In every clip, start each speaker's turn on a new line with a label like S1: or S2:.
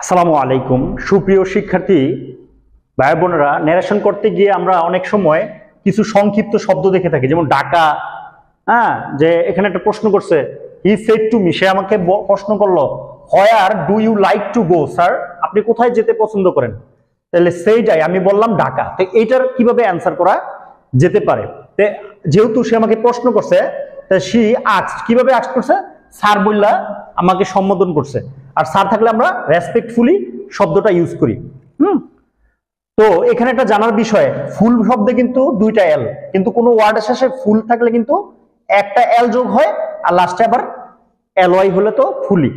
S1: আসসালামু আলাইকুম সুপ্রিয় শিক্ষার্থী ভাই বোনেরা, ন্যারেশন করতে গিয়ে আমরা অনেক সময় কিছু সংক্ষিপ্ত শব্দ দেখে থাকি, যেমন ডাকা। যে এখানে একটা প্রশ্ন করছে, হি সেড টু মি, সে আমাকে প্রশ্ন করলো, where do you like to go sir, আপনি কোথায় যেতে পছন্দ করেন? তাহলে সেইটাই আমি বললাম ঢাকা। তো এইটার কিভাবে অ্যান্সার করা যেতে পারে? যেহেতু সে আমাকে প্রশ্ন করছে, সি আস্কড, কিভাবে আস্ক করছে? স্যার বললা আমাকে সম্বোধন করছে, আর স্যার থাকলে আমরা রেসপেক্টফুলি শব্দটা ইউজ করি। তো এখানে একটা জানার বিষয়, ফুল শব্দে কিন্তু দুইটা এল, কিন্তু কোনো ওয়ার্ডের শেষে ফুল থাকলে কিন্তু একটা এল যোগ হয়, আর লাস্টে আবার এলওয়াই হলে তো ফুলি।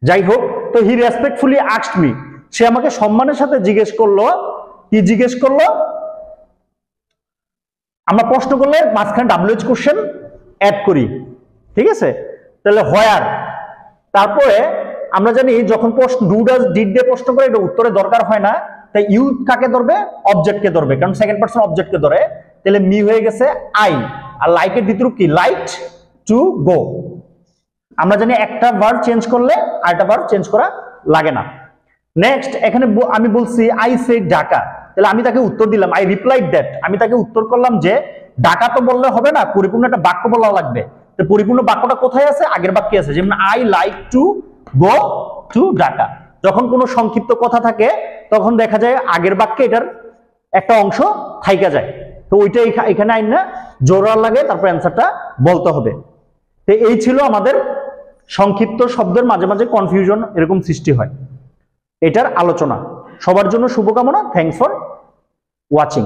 S1: যাই হোক, তো হি রেসপেক্টফুলি আস্কড মি, সে আমাকে সম্মানের সাথে জিজ্ঞেস করলো। কি জিজ্ঞেস করলো? আমরা প্রশ্ন করলে মাঝখানে ডাব্লিউএইচ কোশ্চেন অ্যাড করি, ঠিক আছে? তাহলে হোয়ার, তারপরে আমরা জানি যখন প্রশ্ন ডু ডাজ ডিড দিয়ে প্রশ্ন করে এটা উত্তরে দরকার হয় না, তাই ইউ কাকে ধরবে? অবজেক্টকে ধরবে, কারণ সেকেন্ড পারসন অবজেক্টকে ধরে। তাহলে মি হয়ে গেছে আই, আর লাইকের দ্বিতীয় রূপ কি? Light to go. আমরা জানি একটা ভার্ব চেঞ্জ করলে আরেকটা ভার্ব চেঞ্জ করা লাগে না। নেক্সট, এখানে আমি বলছি আই সেড ঢাকা, তাহলে আমি তাকে উত্তর দিলাম, আই রিপ্লাইড দ্যাট, আমি তাকে উত্তর করলাম যে ঢাকা তো বললে হবে না, পরিপূর্ণ একটা বাক্য বলা লাগবে। তো পরিপূর্ণ বাক্যটা কোথায় আছে? আগের বাক্যে আছে, যেমন I like to go to Dhaka. যখন কোনো সংক্ষিপ্ত কথা থাকে তখন দেখা যায় আগের বাক্যে এটার একটা অংশ থাইকা যায়, তো ওইটা এখানে আইন না জোরাল লাগে, তারপর অ্যান্সারটা বলতে হবে। তো এই ছিল আমাদের সংক্ষিপ্ত শব্দের মাঝে মাঝে কনফিউশন এরকম সৃষ্টি হয়, এটার আলোচনা। সবার জন্য শুভকামনা। Thanks for watching.